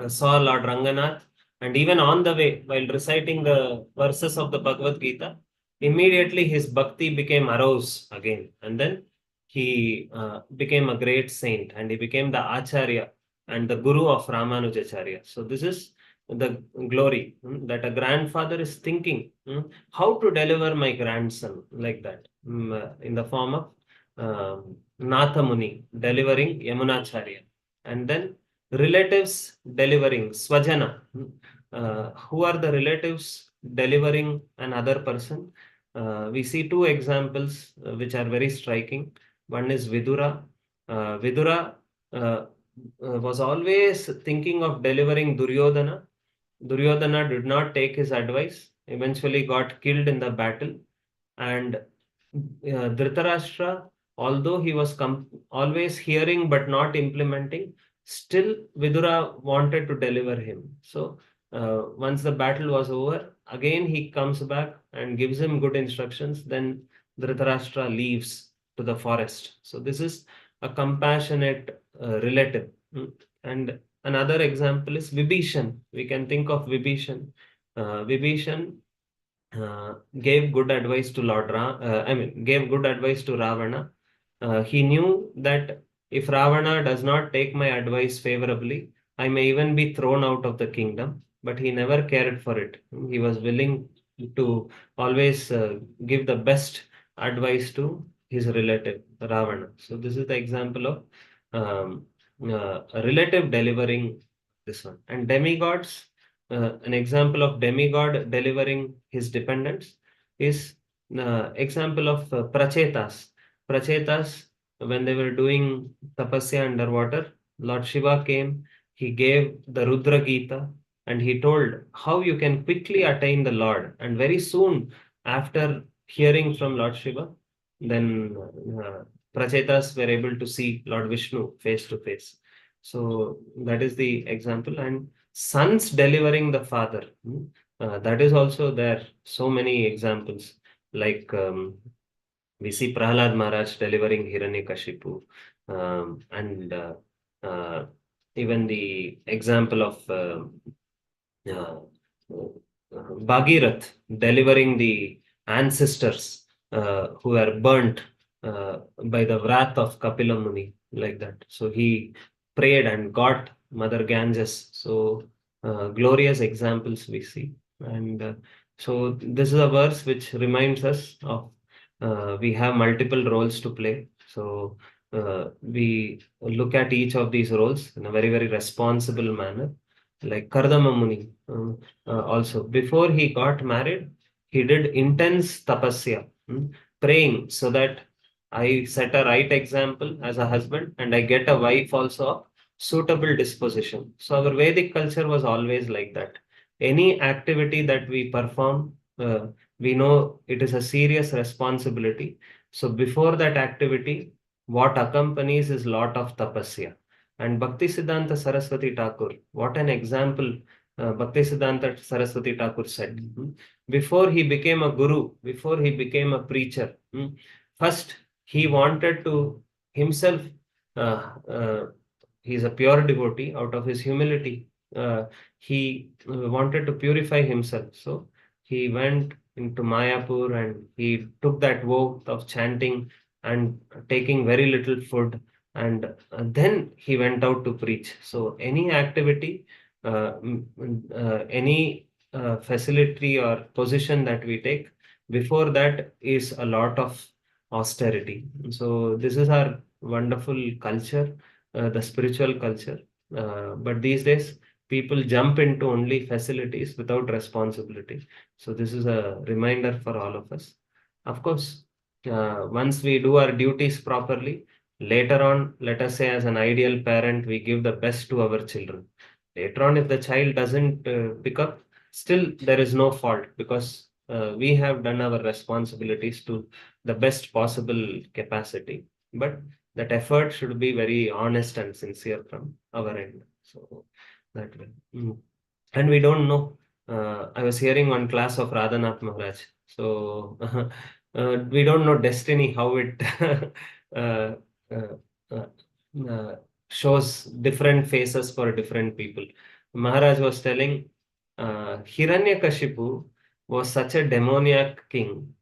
saw Lord Ranganath, and even on the way, while reciting the verses of the Bhagavad Gita, immediately his bhakti became aroused again, and then he became a great saint, and he became the Acharya and the Guru of Ramanujacharya. So this is the glory, that a grandfather is thinking how to deliver my grandson like that, in the form of Natha Muni delivering Yamunacharya, and then relatives delivering Swajana. Who are the relatives delivering another person? We see two examples which are very striking. One is Vidura. Vidura was always thinking of delivering Duryodhana. Duryodhana did not take his advice, eventually got killed in the battle. And Dhritarashtra, although he was always hearing but not implementing, still Vidura wanted to deliver him. So once the battle was over, again he comes back and gives him good instructions. Then Dhritarashtra leaves to the forest. So this is a compassionate relative. And another example is Vibhishan. We can think of Vibhishan. Vibhishan gave good advice to gave good advice to Ravana. He knew that if Ravana does not take my advice favorably, I may even be thrown out of the kingdom. But he never cared for it. He was willing to always give the best advice to his relative, Ravana. So this is the example of a relative delivering this one. And demigods, an example of demigod delivering his dependents is example of prachetas. Prachetas, when they were doing tapasya underwater, Lord Shiva came, he gave the Rudra Gita, and he told how you can quickly attain the Lord. And very soon after hearing from Lord Shiva, then prachetas were able to see Lord Vishnu face to face. So that is the example. And sons delivering the father. That is also there. So many examples. Like we see Prahlad Maharaj delivering Hiranyakashipu, and even the example of uh, Bhagirath delivering the ancestors who were burnt by the wrath of Kapila Muni, like that. So he prayed and got Mother Ganges. So glorious examples we see. And so this is a verse which reminds us of we have multiple roles to play. So we look at each of these roles in a very, very responsible manner. Like Kardama Muni, also before he got married, he did intense tapasya, praying so that I set a right example as a husband and I get a wife also of suitable disposition. So our Vedic culture was always like that. Any activity that we perform, we know it is a serious responsibility. So before that activity, what accompanies is lot of tapasya. And Bhaktisiddhanta Saraswati Thakur, what an example Bhaktisiddhanta Saraswati Thakur said. Before he became a guru, before he became a preacher, first he wanted to himself, uh, uh, he is a pure devotee out of his humility. He wanted to purify himself. So he went into Mayapur and he took that vow of chanting and taking very little food, and then he went out to preach. So any activity, any facility or position that we take, before that is a lot of austerity. So this is our wonderful culture, the spiritual culture. But these days, people jump into only facilities without responsibility. So this is a reminder for all of us. Of course, once we do our duties properly, later on, let us say as an ideal parent, we give the best to our children. Later on, if the child doesn't pick up, still there is no fault, because we have done our responsibilities to the best possible capacity. But that effort should be very honest and sincere from our end. So that way. And we don't know. I was hearing one class of Radhanath Maharaj. So we don't know destiny, how it uh, uh, uh, shows different faces for different people. Maharaj was telling Hiranyakashipu was such a demoniac king.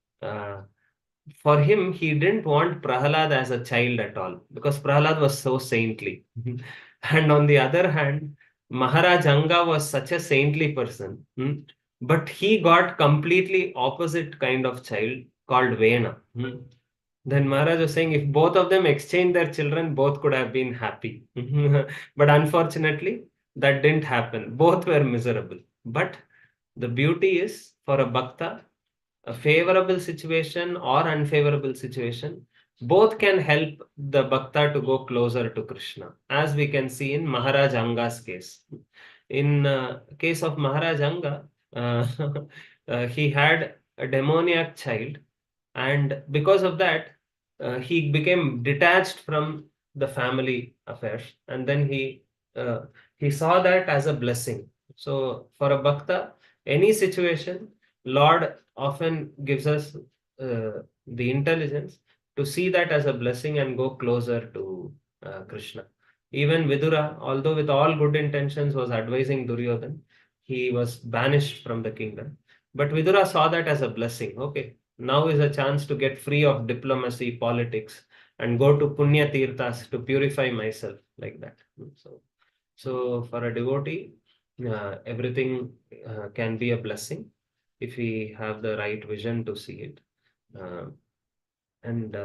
For him, he didn't want Prahalad as a child at all, because Prahalad was so saintly. And on the other hand, Maharaj Anga was such a saintly person. But he got completely opposite kind of child called Vena. Then Maharaj was saying if both of them exchanged their children, both could have been happy. But unfortunately, that didn't happen. Both were miserable. But the beauty is, for a bhakta, a favorable situation or unfavorable situation, both can help the bhakta to go closer to Krishna, as we can see in Maharaj Anga's case. In case of Maharaj Anga, he had a demoniac child, and because of that, he became detached from the family affairs, and then he saw that as a blessing. So for a bhakta, any situation, Lord often gives us the intelligence to see that as a blessing and go closer to Krishna. Even Vidura, although with all good intentions was advising Duryodhan, he was banished from the kingdom. But Vidura saw that as a blessing. Okay, now is a chance to get free of diplomacy, politics, and go to Punya Tirthas to purify myself, like that. So for a devotee, everything can be a blessing if we have the right vision to see it. Uh, and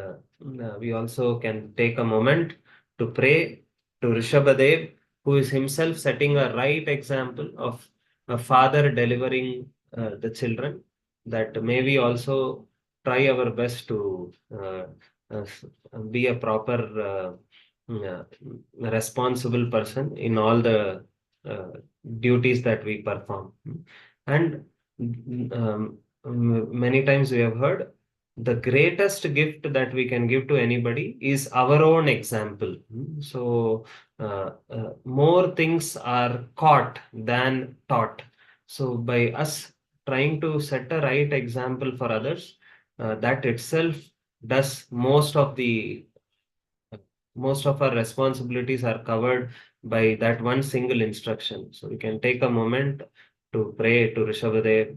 we also can take a moment to pray to Rishabhadev, who is himself setting a right example of a father delivering the children, that may we also try our best to uh, be a proper responsible person in all the uh, duties that we perform. And many times we have heard the greatest gift that we can give to anybody is our own example. So, more things are caught than taught. So, by us trying to set a right example for others, that itself does most of our responsibilities are covered by that one single instruction. So we can take a moment to pray to Rishabhadev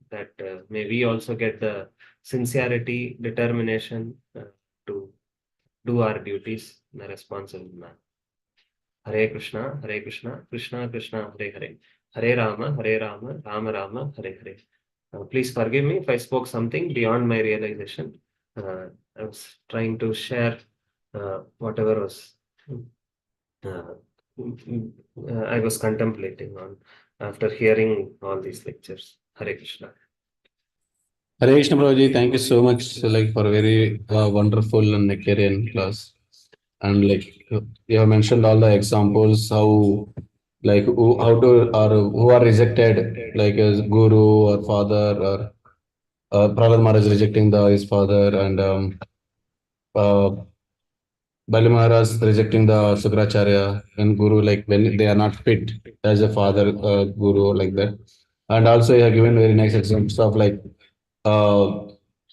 that may we also get the sincerity, determination to do our duties in a responsible manner. Hare Krishna, Krishna Krishna, Hare Hare, Hare Rama, Rama Rama, Hare Hare. Please forgive me if I spoke something beyond my realization. I was trying to share whatever was uh, I was contemplating on after hearing all these lectures. Hare Krishna. Hare Krishna Prabhuji, thank you so much like for a very wonderful and nectarian class. And like you have mentioned all the examples, how like how to or who are rejected like as guru or father or Prahlad Maharaj rejecting his father and uh, Bali Maharaj rejecting the Sukracharya and Guru, like when they are not fit as a father, Guru, like that. And also, you have given very nice examples of like uh,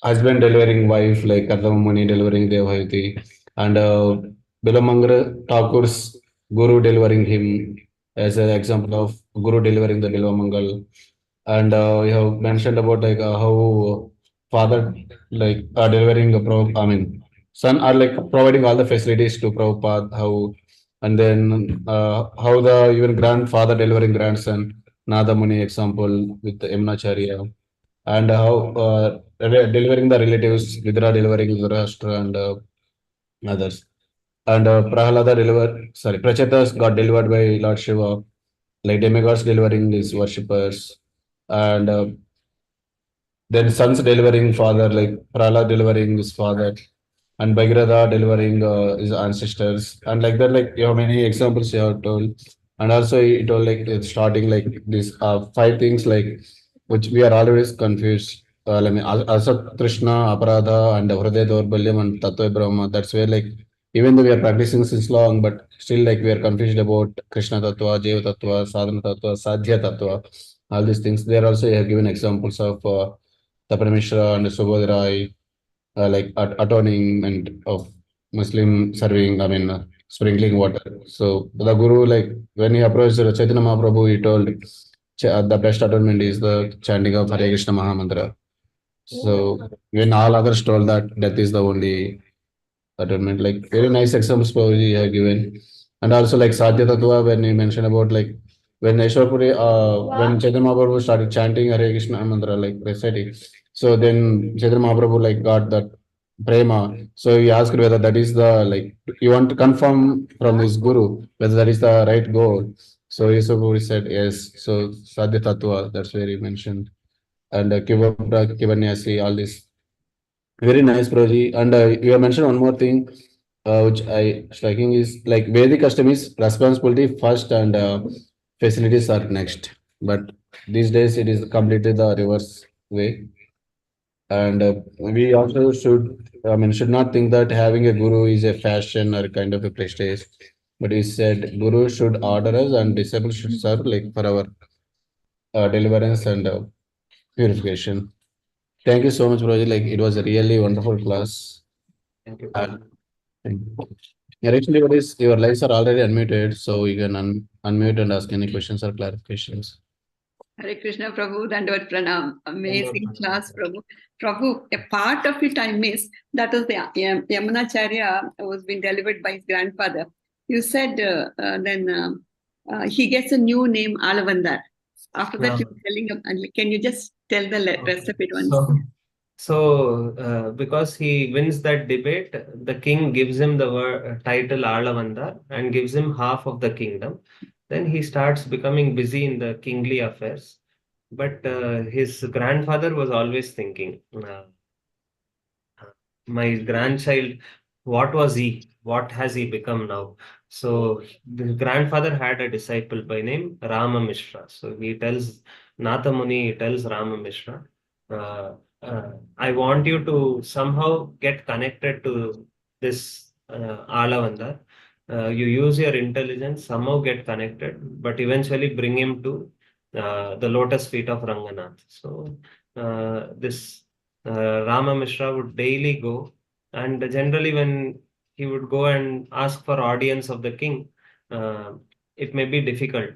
husband delivering wife, like Kardamamuni delivering Devayati, and Bilamangra Thakur's Guru delivering him as an example of Guru delivering the Bilamangal. And you have mentioned about like how father like delivering I mean son are like providing all the facilities to Prabhupada, how and then how the even grandfather delivering grandson, Nadamuni example with the Emnacharya, and how delivering the relatives, Vidra delivering Dhritarashtra and others. And Prahalada Prachetas got delivered by Lord Shiva, like demigods delivering his worshippers, and then sons delivering father, like Prahlad delivering his father, and Bhagirath delivering his ancestors, and like that, like you have many examples you have told, and also it told like it's starting like these five things like which we are always confused. I mean, Asat Krishna, Aparadha, and Hriday Daurbalyam and Tattva Brahma. That's where like even though we are practicing since long, but still like we are confused about Krishna Tattva, Jeva Tattva, Sadhana Tattva, Sadhya Tattva, all these things. There also you have given examples of Tapra Mishra and Subodh like atoning and of Muslim serving, I mean, sprinkling water. So the Guru, like when he approached Chaitanya Mahaprabhu, he told the best atonement is the chanting of Hare Krishna Mahamantra. So when all others told that death is the only atonement, like very nice examples Prabhuji have given. And also like Sadhya Tattva, when he mentioned about like when Eshwarpuri, when Chaitanya Mahaprabhu started chanting Hare Krishna mantra, like reciting. So then Chaitanya Mahaprabhu like got that prema. So he asked whether that is the like you want to confirm from his guru whether that is the right goal. So Eshwarpuri said yes. So Sadhya Tattva, that's where he mentioned. And Kivabra, Kivanyasi, all this very nice, Proji. And you have mentioned one more thing, which I striking is like Vedic custom is responsibility first and facilities are next. But these days it is completely the reverse way. And we also should, I mean, should not think that having a guru is a fashion or kind of a prestige. but he said Guru should order us and disciples should serve like for our deliverance and purification. Thank you so much, Prabhuji. Like it was a really wonderful class. Thank you. And thank you. Actually, what is your lines are already unmuted, so you can unmute and ask any questions or clarifications. Hare Krishna, Prabhu, Dandavat Pranam. Amazing Dandavat class, Pranam. Prabhu. A part of it I missed. That was the Yamunacharya was being delivered by his grandfather. You said then he gets a new name, Alavandar. After that, you were telling him, can you just tell the rest of it once? So, because he wins that debate, the king gives him the title Alavandar and gives him half of the kingdom. Then he starts becoming busy in the kingly affairs. But his grandfather was always thinking, my grandchild, what was he? What has he become now? So the grandfather had a disciple by name Rama Mishra. So he tells Natha Muni, he tells Rama Mishra, uh, I want you to somehow get connected to this Alavandar. You use your intelligence, somehow get connected, but eventually bring him to the lotus feet of Ranganath. So this Rama Mishra would daily go, and generally when he would go and ask for audience of the king, uh, it may be difficult.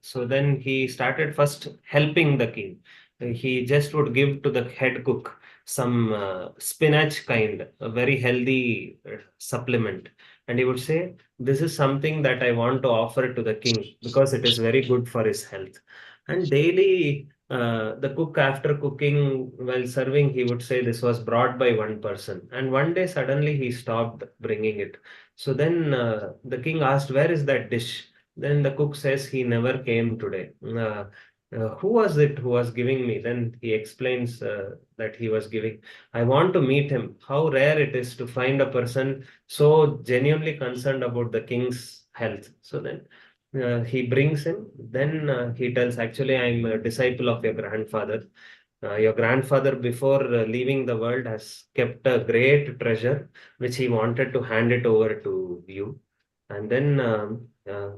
So then he started first helping the king. He just would give to the head cook some spinach kind, a very healthy supplement. And he would say, this is something that I want to offer to the king because it is very good for his health. And daily, the cook, after cooking while serving, he would say this was brought by one person. And one day, suddenly, he stopped bringing it. So then the king asked, where is that dish? Then the cook says, he never came today. Who was it who was giving me? Then he explains that he was giving. I want to meet him. How rare it is to find a person so genuinely concerned about the king's health. So then he brings him. Then he tells, actually, I'm a disciple of your grandfather. Your grandfather, before leaving the world, has kept a great treasure which he wanted to hand it over to you. And then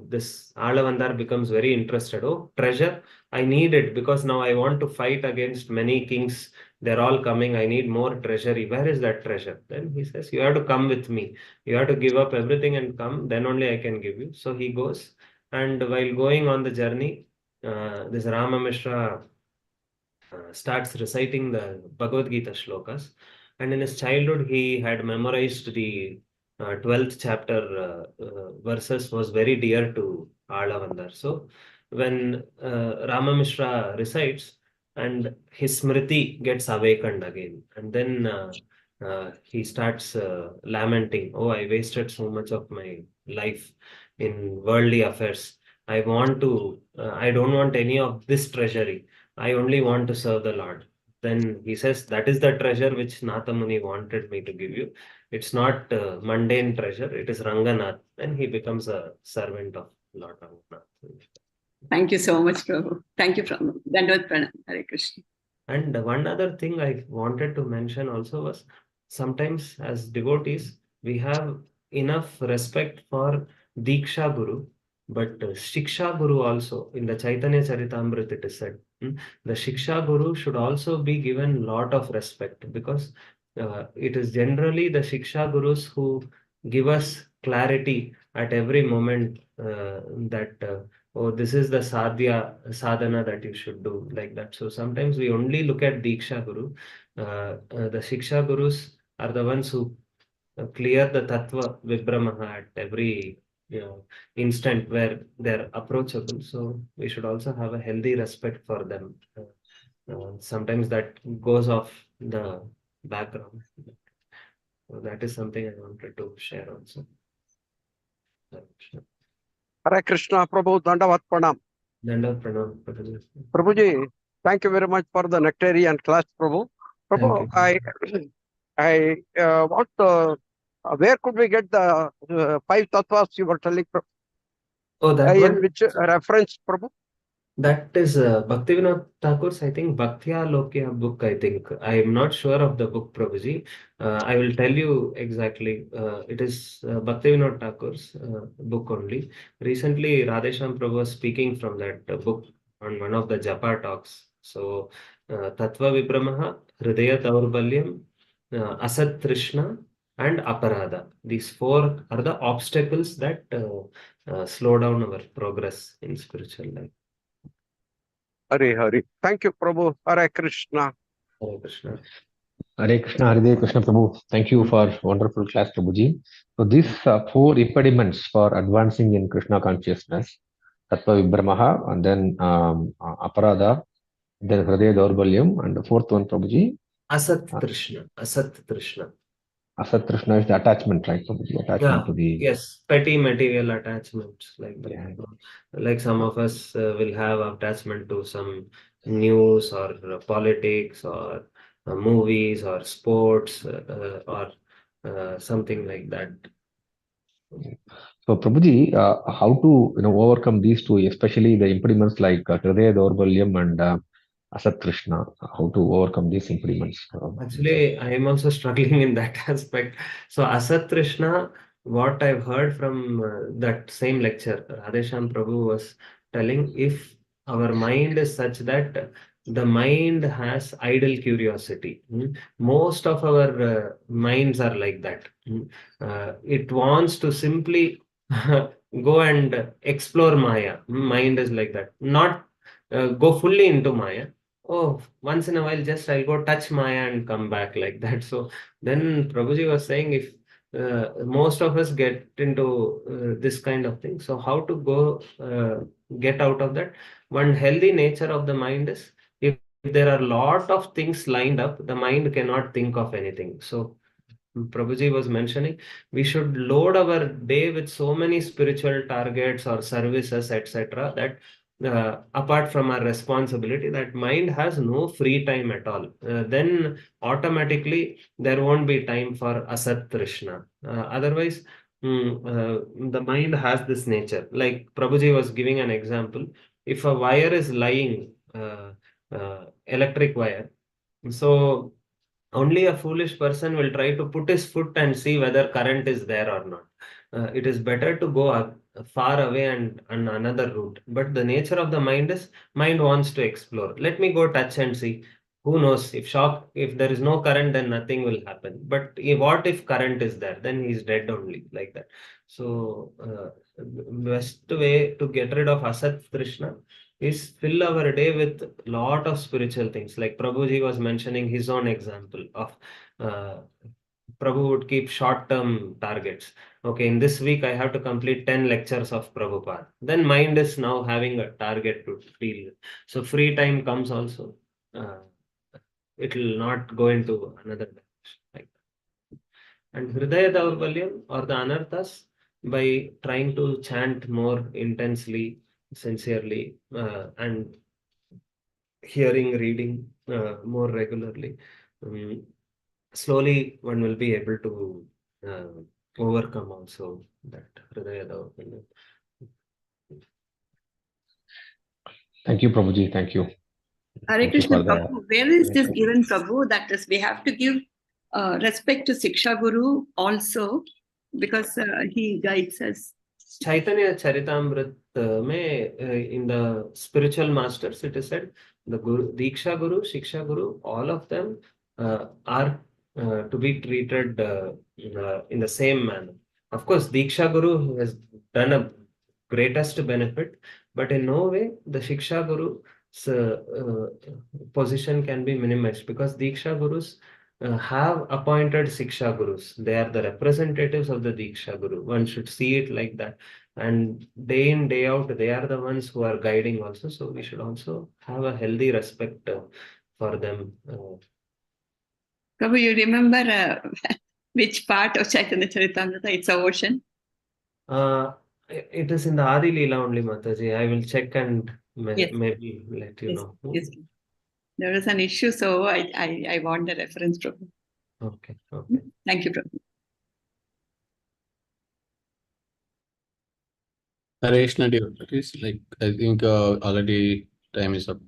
this Alavandar becomes very interested. Oh, treasure, I need it because now I want to fight against many kings. They're all coming. I need more treasury. Where is that treasure? Then he says, you have to come with me. You have to give up everything and come. Then only I can give you. So he goes. And while going on the journey, this Rama Mishra starts reciting the Bhagavad Gita shlokas. And in his childhood, he had memorized the 12th chapter verses, was very dear to Alavandar. So when Rama Mishra recites, and his smriti gets awakened again, and then he starts lamenting, oh, I wasted so much of my life in worldly affairs. I don't want any of this treasury. I only want to serve the Lord. Then he says, that is the treasure which Natha Muni wanted me to give you. It's not mundane treasure, it is Ranganath. Then he becomes a servant of Lord Ranganath. Thank you so much, Prabhu. Thank you, Prabhu. Dandavat Pranam. Hare Krishna. And one other thing I wanted to mention also was sometimes as devotees, we have enough respect for Diksha Guru, but Shiksha Guru also, in the Chaitanya Charitamrita it is said, the Shiksha Guru should also be given lot of respect because it is generally the Shiksha Gurus who give us clarity at every moment that oh, this is the sadhana that you should do, like that. So sometimes we only look at Diksha Guru. The Shiksha Gurus are the ones who clear the Tattva Vibhramaha at every instant where they're approachable. So we should also have a healthy respect for them. Sometimes that goes off the background. So that is something I wanted to share also. Hare Krishna, Prabhu, Dandavat Pranam. Dandavat Pranam, Prabhuji. Prabhuji, thank you very much for the nectarian class, Prabhu. Prabhu, I want where could we get the 5 tattvas you were telling? Oh, that in one? which reference, Prabhu? That is Bhaktivinoda Thakur's, I think, Bhaktya Lokya book, I think. I am not sure of the book, Prabhuji. I will tell you exactly. It is Bhaktivinoda Thakur's book only. Recently, Radhesham Prabhu was speaking from that book on one of the Japa talks. So, Tattva Vibramaha, Hridaya Daurbalyam, Asat Trishna, and Aparada. These four are the obstacles that slow down our progress in spiritual life. Hare Hare. Thank you, Prabhu. Hare Krishna. Hare Krishna. Hare Krishna, Haridev, Krishna Prabhu. Thank you for wonderful class, Prabhuji. So these four impediments for advancing in Krishna consciousness, Tattva Vibhramaha, and then Aparada, then Hridaya Daurbalyam, and the fourth one, Prabhuji, Asat Trishna. Asat Trishna. Asat Trishna is the attachment, right, Prabhuji? Attachment Yeah. to the... Yes. Petty material attachments like that. Yeah. Like some of us will have attachment to some news or politics or movies or sports or something like that. So, Prabhuji, how to overcome these two, especially the impediments like Hridaya Daurbalyam and Asat Krishna, how to overcome these impediments? Actually, I am also struggling in that aspect. So, Asat Krishna, what I've heard from that same lecture, Radhesham Prabhu was telling, if our mind is such that the mind has idle curiosity. Most of our minds are like that. It wants to simply go and explore Maya. Mind is like that. Not go fully into Maya. Oh, once in a while, just I'll go touch Maya and come back like that. So then Prabhuji was saying, if most of us get into this kind of thing, so how to go get out of that? One healthy nature of the mind is, if there are a lot of things lined up, the mind cannot think of anything. So Prabhuji was mentioning, we should load our day with so many spiritual targets or services, etc., that apart from our responsibility, that mind has no free time at all. Then automatically there won't be time for Asat Trishna. Otherwise, the mind has this nature. Like Prabhuji was giving an example. If a wire is lying, electric wire, so only a foolish person will try to put his foot and see whether current is there or not. It is better to go far away and on another route. But the nature of the mind is, mind wants to explore. Let me go touch and see. Who knows? If there is no current, then nothing will happen. But what if current is there? Then he is dead only, like that. So, best way to get rid of Asat Krishna is fill our day with lot of spiritual things. Like Prabhuji was mentioning his own example of uh, Prabhu would keep short-term targets. Okay, in this week I have to complete 10 lectures of Prabhupada. Then mind is now having a target to deal with. So free time comes also. It will not go into another direction like that. And Hridaya Daurbalyam or the Anarthas, by trying to chant more intensely, sincerely, and hearing, reading more regularly, slowly one will be able to overcome also that Hridaya Daurbalyam. Thank you, Prabhuji. Thank you. Hare Thank you Krishna for the... Prabhu, where is this given, Prabhu? That is, we have to give respect to Siksha Guru also, because he guides us. Chaitanya Charitamrit in the spiritual masters, it is said, the Guru, Diksha Guru, Shiksha Guru, all of them are to be treated in the same manner. Of course, Diksha Guru has done a greatest benefit, but in no way the Shiksha Guru position can be minimized, because Diksha Gurus have appointed Siksha Gurus. They are the representatives of the Diksha Guru. One should see it like that. And day in, day out, they are the ones who are guiding also. So we should also have a healthy respect for them. Prabhu, you remember which part of Chaitanya Charitamrita? It's a ocean. It is in the Adi Leela only, Mataji. I will check and Yes. maybe let you Yes. know. Yes. There is an issue, so I want the reference, Prabhu. Okay. Okay. Thank you, Prabhu. Hare Krishna devotees, like I think already time is up.